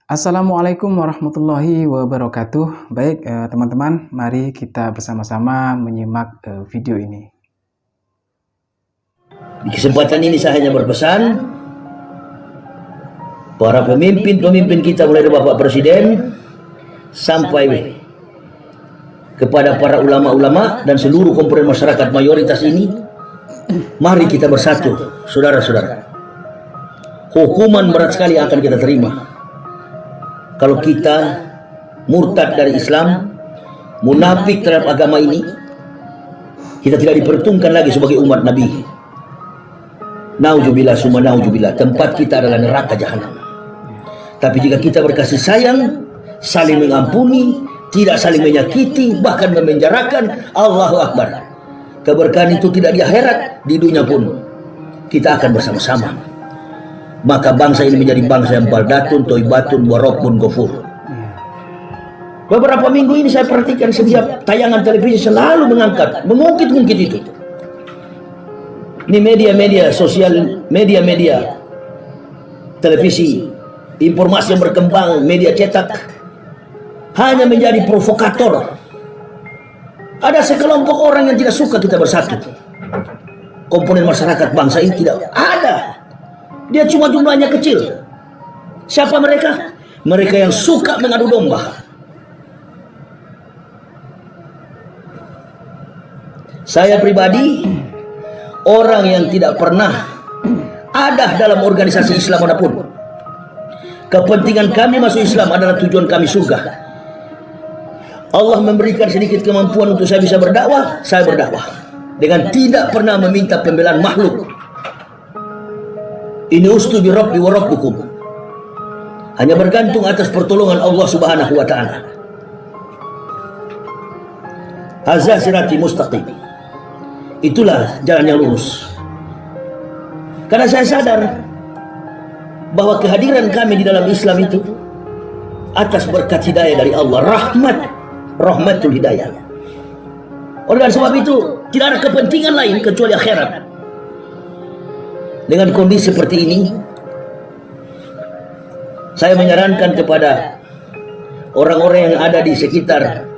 Assalamualaikum warahmatullahi wabarakatuh. Baik, teman-teman, mari kita bersama-sama menyimak video ini. Di kesempatan ini saya hanya berpesan para pemimpin kita, mulai dari Bapak Presiden sampai kepada para ulama-ulama dan seluruh komponen masyarakat mayoritas ini, mari kita bersatu, saudara-saudara. Hukuman berat sekali akan kita terima kalau kita murtad dari Islam, munafik terhadap agama ini. Kita tidak diperhitungkan lagi sebagai umat Nabi. Nauzubillah summa nauzubillah, tempat kita adalah neraka jahanam. Tapi jika kita berkasih sayang, saling mengampuni, tidak saling menyakiti, bahkan memenjarakan, Allahu Akbar, keberkahan itu tidak di akhirat, di dunia pun kita akan bersama-sama. Maka bangsa ini menjadi bangsa yang baldatun, toibatun, warokun, gofur. Beberapa minggu ini saya perhatikan setiap tayangan televisi selalu mengungkit itu. Ini media-media sosial, media-media televisi, informasi yang berkembang, media cetak, hanya menjadi provokator. Ada sekelompok orang yang tidak suka kita bersatu. Komponen masyarakat bangsa ini tidak ada. Dia cuma jumlahnya kecil. Siapa mereka? Mereka yang suka mengadu domba. Saya pribadi orang yang tidak pernah ada dalam organisasi Islam manapun. Kepentingan kami masuk Islam adalah tujuan kami surga. Allah memberikan sedikit kemampuan untuk saya bisa berdakwah, saya berdakwah dengan tidak pernah meminta pembelaan makhluk. Ini ustu bi rabbi wa rabbukum, hanya bergantung atas pertolongan Allah Subhanahu wa taala. Hadza sirati mustaqim, itulah jalan yang lurus. Karena saya sadar bahwa kehadiran kami di dalam Islam itu atas berkat hidayah dari Allah, rahmatul hidayah. Oleh sebab itu tidak ada kepentingan lain kecuali akhirat. Dengan kondisi seperti ini, saya menyarankan kepada orang-orang yang ada di sekitar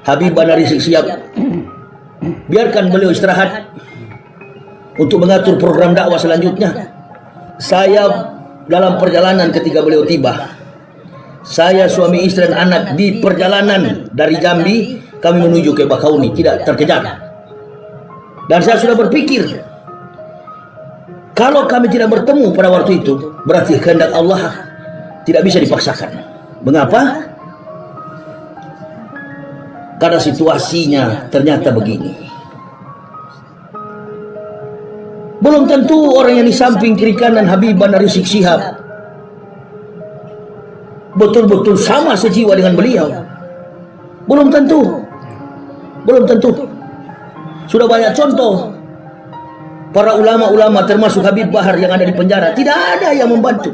Habib Bandar Rizik Syihab, biarkan beliau istirahat untuk mengatur program dakwah selanjutnya. Saya dalam perjalanan ketika beliau tiba, saya, suami, istri, dan anak di perjalanan dari Jambi kami menuju ke Bakauni tidak terkejar. Dan saya sudah berpikir, kalau kami tidak bertemu pada waktu itu, berarti kehendak Allah tidak bisa dipaksakan. Mengapa? Karena situasinya ternyata begini. Belum tentu orang yang di samping kiri kanan Habib Bandar Rizik Syihab betul-betul sama sejiwa dengan beliau. Belum tentu. Sudah banyak contoh. Para ulama-ulama termasuk Habib Bahar yang ada di penjara, tidak ada yang membantu.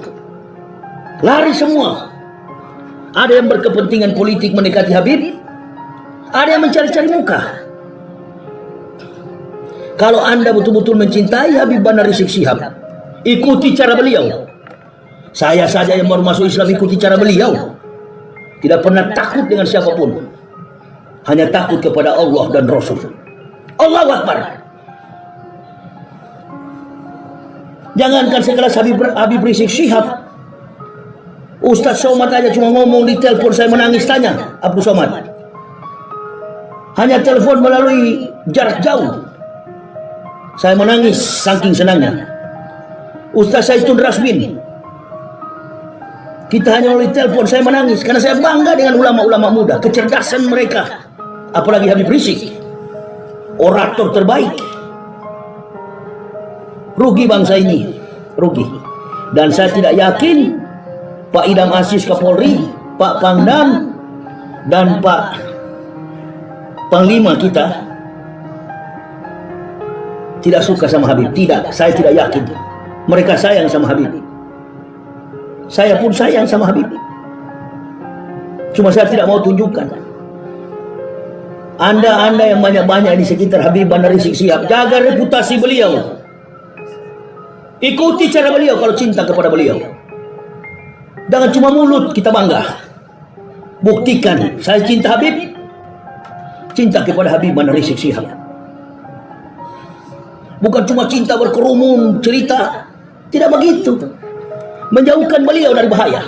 Lari semua. Ada yang berkepentingan politik mendekati Habib, ada yang mencari-cari muka. Kalau Anda betul-betul mencintai Habib Bandar Rizik Syihab, ikuti cara beliau. Saya saja yang baru masuk Islam ikuti cara beliau. Tidak pernah takut dengan siapapun. Hanya takut kepada Allah dan Rasul. Allahu Akbar. Jangankan sekelas Habib Rizik Syihab, Ustaz Somad aja cuma ngomong di telepon, saya menangis tanya, Abdul Somad. Hanya telepon melalui jarak jauh, saya menangis saking senangnya. Ustaz Saitun Rasmin, kita hanya melalui telepon, saya menangis karena saya bangga dengan ulama-ulama muda, kecerdasan mereka. Apalagi Habib Rizik, orator terbaik. Rugi bangsa ini, rugi. Dan saya tidak yakin Pak Idam Aziz Kapolri, Pak Pangdam, dan Pak Panglima kita tidak suka sama Habib. Tidak, saya tidak yakin. Mereka sayang sama Habib. Saya pun sayang sama Habib. Cuma saya tidak mau tunjukkan. Anda yang banyak-banyak di sekitar Habib Bandar Rizik Syihab, jaga reputasi beliau. Ikuti cara beliau kalau cinta kepada beliau. Jangan cuma mulut kita bangga. Buktikan saya cinta Habib, cinta kepada Habib Rizik Syihab. Bukan cuma cinta berkerumun cerita, tidak begitu. Menjauhkan beliau dari bahaya,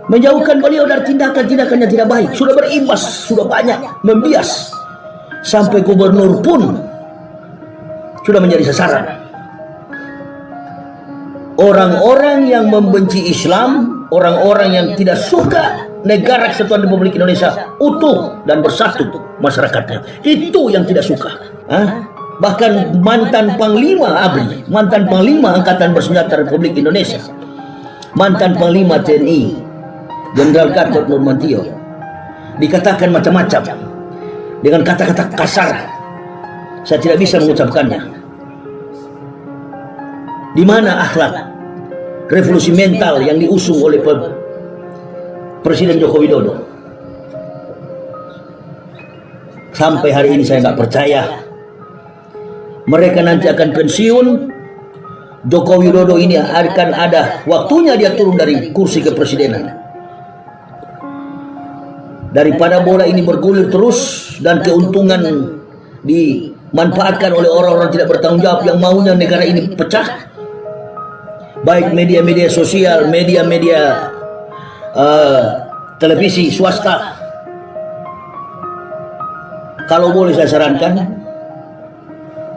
menjauhkan beliau dari tindakan-tindakan yang tidak baik. Sudah berimbas, sudah banyak membias, sampai gubernur pun sudah menjadi sasaran. Orang-orang yang membenci Islam, orang-orang yang tidak suka negara kesatuan Republik Indonesia utuh dan bersatu masyarakatnya, itu yang tidak suka. Bahkan mantan Panglima ABRI, mantan Panglima Angkatan Bersenjata Republik Indonesia, mantan Panglima TNI Jenderal Gatot Nurmantio dikatakan macam-macam dengan kata-kata kasar. Saya tidak bisa mengucapkannya. Di mana akhlak revolusi mental yang diusung oleh Presiden Joko Widodo? Sampai hari ini saya nggak percaya mereka nanti akan pensiun. Joko Widodo ini akan ada waktunya dia turun dari kursi kepresidenan. Daripada bola ini bergulir terus dan keuntungan dimanfaatkan oleh orang-orang tidak bertanggung jawab yang maunya negara ini pecah, baik media-media sosial, media-media televisi swasta. Kalau boleh saya sarankan,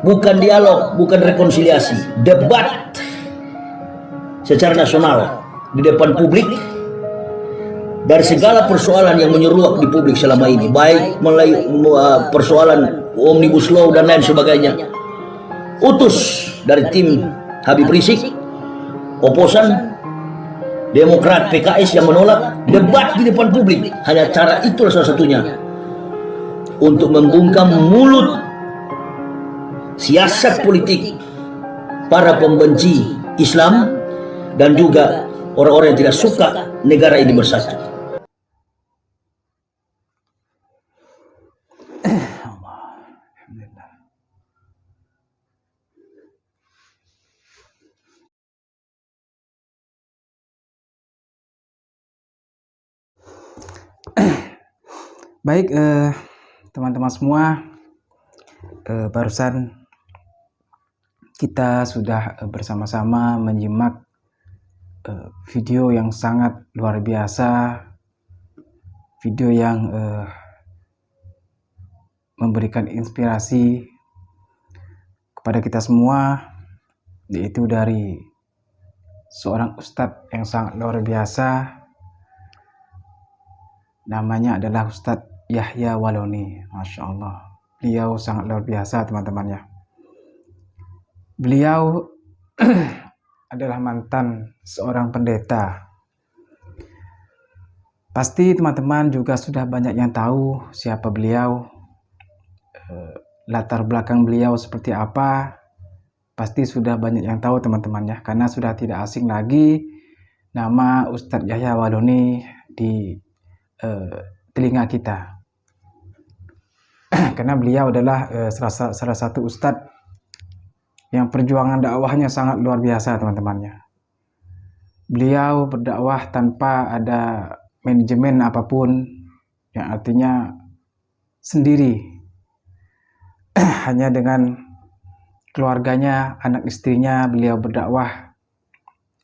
bukan dialog, bukan rekonsiliasi, debat secara nasional di depan publik dari segala persoalan yang menyeruak di publik selama ini, baik mulai persoalan Omnibus Law dan lain sebagainya. Utus dari tim Habib Rizik, oposan Demokrat, PKS yang menolak, debat di depan publik. Hanya cara itulah salah satunya untuk membungkam mulut siasat politik para pembenci Islam dan juga orang-orang yang tidak suka negara ini bersatu. Baik, teman-teman semua, barusan kita sudah bersama-sama menyimak video yang sangat luar biasa, video yang memberikan inspirasi kepada kita semua, yaitu dari seorang ustadz yang sangat luar biasa. Namanya adalah Ustadz Yahya Waloni. Masya Allah, beliau sangat luar biasa teman-teman ya. Beliau adalah mantan seorang pendeta. Pasti teman-teman juga sudah banyak yang tahu siapa beliau, latar belakang beliau seperti apa. Pasti sudah banyak yang tahu teman-teman ya, karena sudah tidak asing lagi nama Ustadz Yahya Waloni di telinga kita. Karena beliau adalah salah satu ustadz yang perjuangan dakwahnya sangat luar biasa teman-temannya. Beliau berdakwah tanpa ada manajemen apapun, yang artinya sendiri, hanya dengan keluarganya, anak istrinya. Beliau berdakwah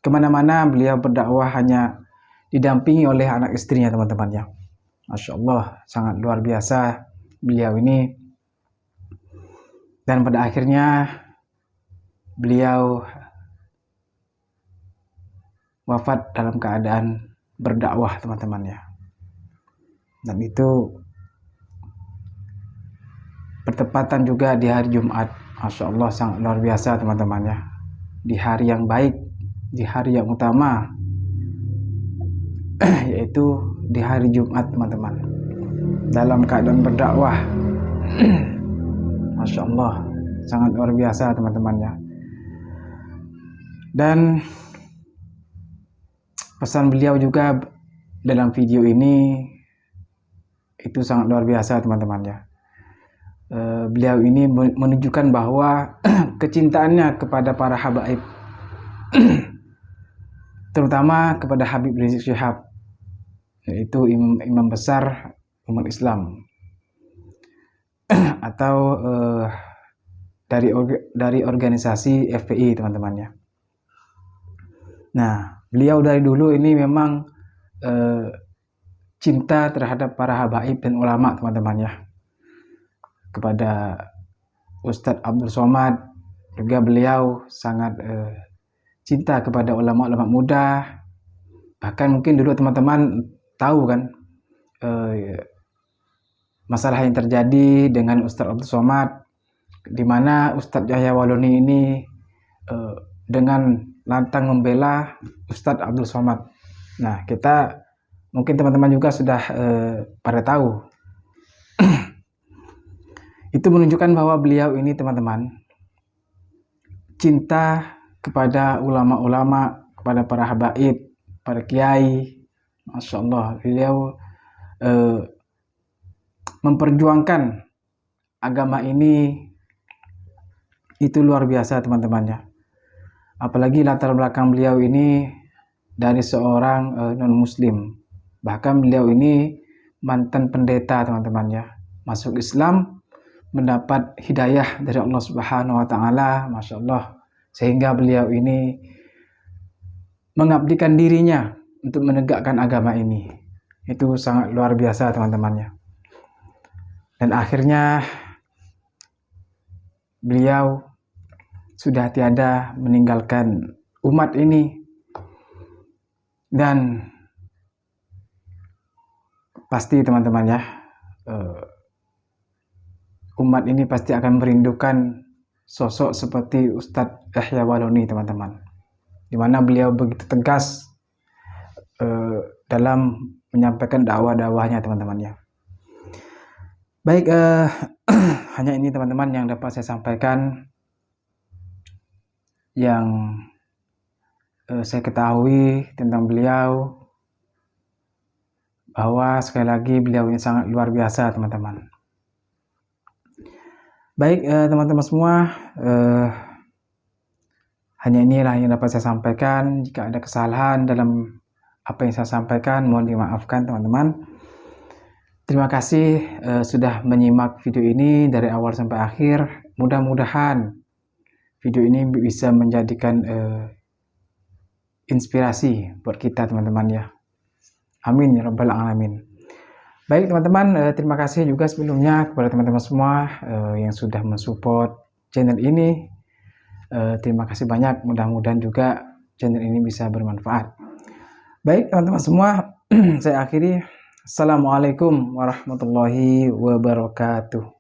kemana-mana, beliau berdakwah hanya didampingi oleh anak istrinya teman-temannya. Masya Allah, sangat luar biasa beliau ini. Dan pada akhirnya beliau wafat dalam keadaan berdakwah teman-temannya. Dan itu bertepatan juga di hari Jumat. Masya Allah, sangat luar biasa teman-temannya. Di hari yang baik, di hari yang utama, yaitu di hari Jumat teman-teman, dalam keadaan berdakwah. Masya Allah, sangat luar biasa teman-temannya. Dan pesan beliau juga dalam video ini itu sangat luar biasa teman-temannya. Beliau ini menunjukkan bahwa kecintaannya kepada para habaib terutama kepada Habib Rizik Syihab, yaitu imam besar umat Islam atau dari organisasi FPI teman-temannya. Nah, beliau dari dulu ini memang cinta terhadap para habaib dan ulama teman-temannya. Kepada Ustadz Abdul Somad juga beliau sangat cinta kepada ulama-ulama muda. Bahkan mungkin dulu teman-teman tahu kan masalah yang terjadi dengan Ustadz Abdul Somad, di mana Ustadz Yahya Waloni ini dengan lantang membela Ustadz Abdul Somad. Nah, kita mungkin teman-teman juga sudah pada tahu. Itu menunjukkan bahwa beliau ini teman-teman cinta kepada ulama-ulama, kepada para habaib, para kiai. Masya Allah, beliau memperjuangkan agama ini itu luar biasa teman-temannya. Apalagi latar belakang beliau ini dari seorang non-muslim. Bahkan beliau ini mantan pendeta teman-temannya. Masuk Islam, mendapat hidayah dari Allah Subhanahu wa Ta'ala, Masya Allah, sehingga beliau ini mengabdikan dirinya untuk menegakkan agama ini. Itu sangat luar biasa teman-temannya. Dan akhirnya beliau sudah tiada meninggalkan umat ini, dan pasti teman-teman ya, umat ini pasti akan merindukan sosok seperti Ustadz Yahya Waloni teman-teman, dimana beliau begitu tegas dalam menyampaikan dakwah-dakwahnya teman-teman ya. Baik, hanya ini teman-teman yang dapat saya sampaikan, yang saya ketahui tentang beliau, bahwa sekali lagi beliau ini sangat luar biasa teman-teman. Baik teman-teman semua, hanya inilah yang dapat saya sampaikan. Jika ada kesalahan dalam apa yang saya sampaikan, mohon dimaafkan teman-teman. Terima kasih sudah menyimak video ini dari awal sampai akhir. Mudah-mudahan video ini bisa menjadikan inspirasi buat kita teman-teman ya. Amin ya rabbal alamin. Baik teman-teman, terima kasih juga sebelumnya kepada teman-teman semua yang sudah mensupport channel ini. Terima kasih banyak, mudah-mudahan juga channel ini bisa bermanfaat. Baik teman-teman semua, saya akhiri. Assalamualaikum warahmatullahi wabarakatuh.